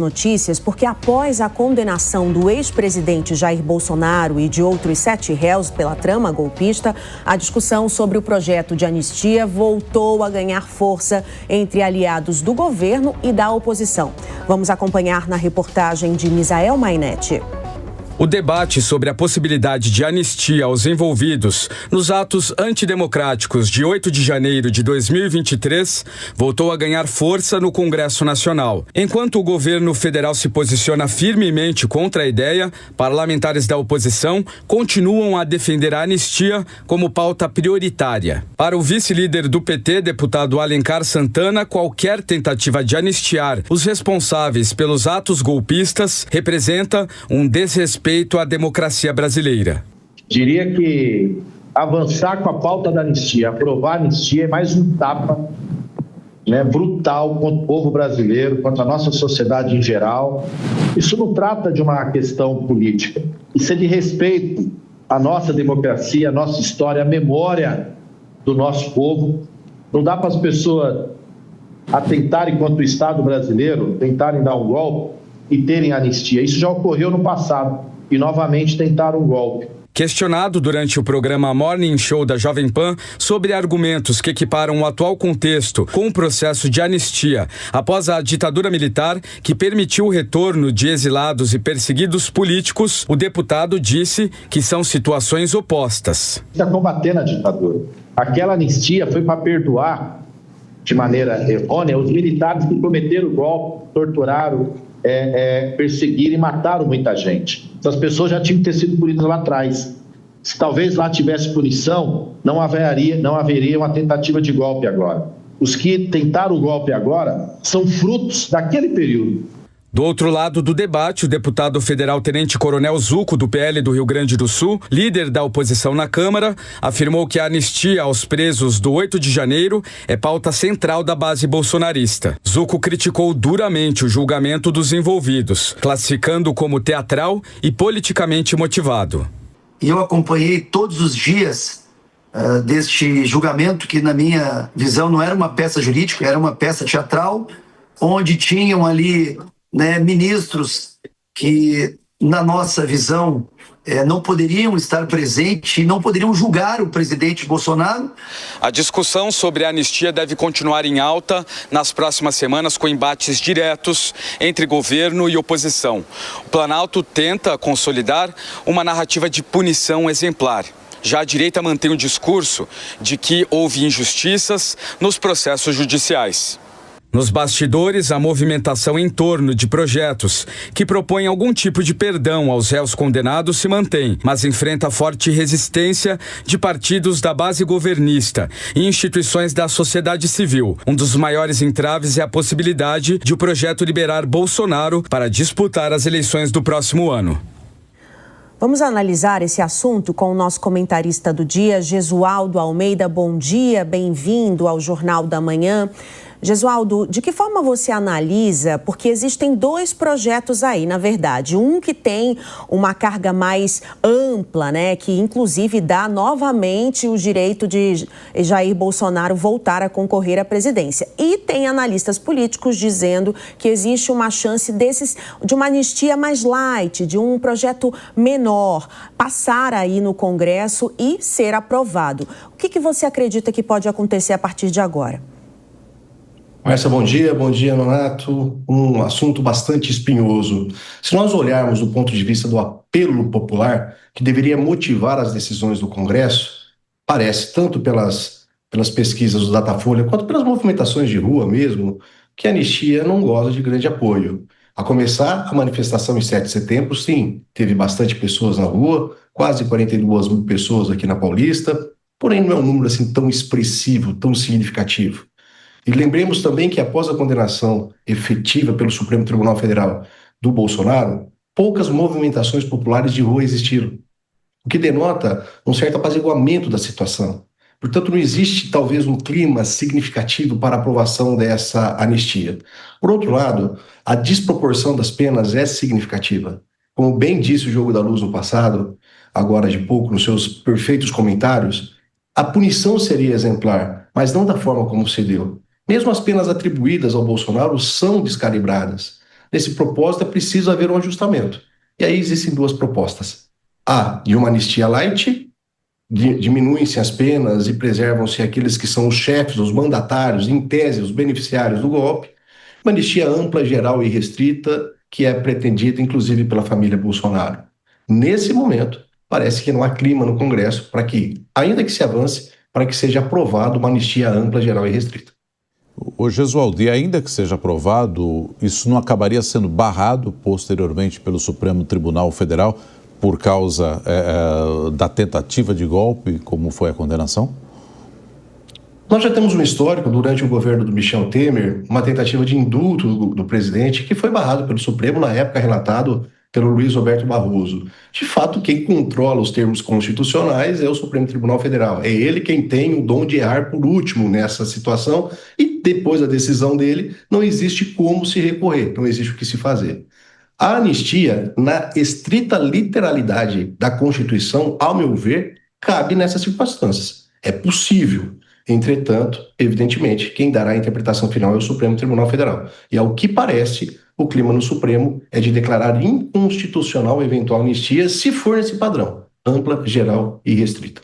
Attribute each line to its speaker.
Speaker 1: Notícias, porque após a condenação do ex-presidente Jair Bolsonaro e de outros 7 réus pela trama golpista, a discussão sobre o projeto de anistia voltou a ganhar força entre aliados do governo e da oposição. Vamos acompanhar na reportagem de Misael Mainetti.
Speaker 2: O debate sobre a possibilidade de anistia aos envolvidos nos atos antidemocráticos de 8 de janeiro de 2023 voltou a ganhar força no Congresso Nacional. Enquanto o governo federal se posiciona firmemente contra a ideia, parlamentares da oposição continuam a defender a anistia como pauta prioritária. Para o vice-líder do PT, deputado Alencar Santana, qualquer tentativa de anistiar os responsáveis pelos atos golpistas representa um desrespeito à democracia brasileira.
Speaker 3: Diria que avançar com a pauta da anistia, aprovar a anistia é mais um tapa, brutal contra o povo brasileiro, contra a nossa sociedade em geral. Isso não trata de uma questão política, isso é de respeito à nossa democracia, à nossa história, à memória do nosso povo. Não dá para as pessoas atentarem contra o Estado brasileiro, tentarem dar um golpe e terem anistia. Isso já ocorreu no passado. E novamente tentaram um golpe.
Speaker 2: Questionado durante o programa Morning Show da Jovem Pan sobre argumentos que equiparam o atual contexto com o processo de anistia após a ditadura militar que permitiu o retorno de exilados e perseguidos políticos, o deputado disse que são situações opostas.
Speaker 3: Está combatendo a ditadura. Aquela anistia foi para perdoar de maneira errônea os militares que cometeram o golpe, torturaram, perseguiram e mataram muita gente. Essas pessoas já tinham que ter sido punidas lá atrás. Se talvez lá tivesse punição, não haveria uma tentativa de golpe agora. Os que tentaram o golpe agora são frutos daquele período.
Speaker 2: Do outro lado do debate, o deputado federal Tenente Coronel Zuco, do PL do Rio Grande do Sul, líder da oposição na Câmara, afirmou que a anistia aos presos do 8 de janeiro é pauta central da base bolsonarista. Zuco criticou duramente o julgamento dos envolvidos, classificando como teatral e politicamente motivado.
Speaker 4: Eu acompanhei todos os dias deste julgamento, que na minha visão não era uma peça jurídica, era uma peça teatral, onde tinham ali ministros que, na nossa visão, não poderiam estar presentes e não poderiam julgar o presidente Bolsonaro.
Speaker 2: A discussão sobre a anistia deve continuar em alta nas próximas semanas, com embates diretos entre governo e oposição. O Planalto tenta consolidar uma narrativa de punição exemplar. Já a direita mantém o discurso de que houve injustiças nos processos judiciais. Nos bastidores, a movimentação em torno de projetos que propõem algum tipo de perdão aos réus condenados se mantém, mas enfrenta forte resistência de partidos da base governista e instituições da sociedade civil. Um dos maiores entraves é a possibilidade de o projeto liberar Bolsonaro para disputar as eleições do próximo ano.
Speaker 1: Vamos analisar esse assunto com o nosso comentarista do dia, Jesualdo Almeida. Bom dia, bem-vindo ao Jornal da Manhã. Jesualdo, de que forma você analisa, porque existem 2 projetos aí, na verdade, um que tem uma carga mais ampla, que inclusive dá novamente o direito de Jair Bolsonaro voltar a concorrer à presidência, e tem analistas políticos dizendo que existe uma chance de uma anistia mais light, de um projeto menor, passar aí no Congresso e ser aprovado. O que você acredita que pode acontecer a partir de agora?
Speaker 5: Márcia, bom dia, Nonato. Um assunto bastante espinhoso. Se nós olharmos do ponto de vista do apelo popular, que deveria motivar as decisões do Congresso, parece, tanto pelas pesquisas do Datafolha, quanto pelas movimentações de rua mesmo, que a anistia não goza de grande apoio. A começar, a manifestação em 7 de setembro, sim, teve bastante pessoas na rua, quase 42 mil pessoas aqui na Paulista, porém não é um número assim tão expressivo, tão significativo. E lembremos também que após a condenação efetiva pelo Supremo Tribunal Federal do Bolsonaro, poucas movimentações populares de rua existiram, o que denota um certo apaziguamento da situação. Portanto, não existe talvez um clima significativo para a aprovação dessa anistia. Por outro lado, a desproporção das penas é significativa. Como bem disse o Jogo da Luz no passado, agora de pouco, nos seus perfeitos comentários, a punição seria exemplar, mas não da forma como se deu. Mesmo as penas atribuídas ao Bolsonaro são descalibradas. nesse propósito é preciso haver um ajustamento. E aí existem duas propostas. A, de uma anistia light, diminuem-se as penas e preservam-se aqueles que são os chefes, os mandatários, em tese, os beneficiários do golpe. Uma anistia ampla, geral e restrita, que é pretendida, inclusive, pela família Bolsonaro. Nesse momento, parece que não há clima no Congresso para que, ainda que se avance, para que seja aprovada uma anistia ampla, geral e restrita.
Speaker 6: Ô Gesualdo, e ainda que seja aprovado, isso não acabaria sendo barrado posteriormente pelo Supremo Tribunal Federal por causa da tentativa de golpe, como foi a condenação?
Speaker 5: Nós já temos um histórico, durante o governo do Michel Temer, uma tentativa de indulto do presidente que foi barrado pelo Supremo, na época relatado pelo Luiz Roberto Barroso. De fato, quem controla os termos constitucionais é o Supremo Tribunal Federal. É ele quem tem o dom de errar por último nessa situação e depois da decisão dele não existe como se recorrer, não existe o que se fazer. A anistia, na estrita literalidade da Constituição, ao meu ver, cabe nessas circunstâncias. É possível. Entretanto, evidentemente, quem dará a interpretação final é o Supremo Tribunal Federal. E ao que parece, o clima no Supremo é de declarar inconstitucional a eventual anistia, se for nesse padrão, ampla, geral e restrita.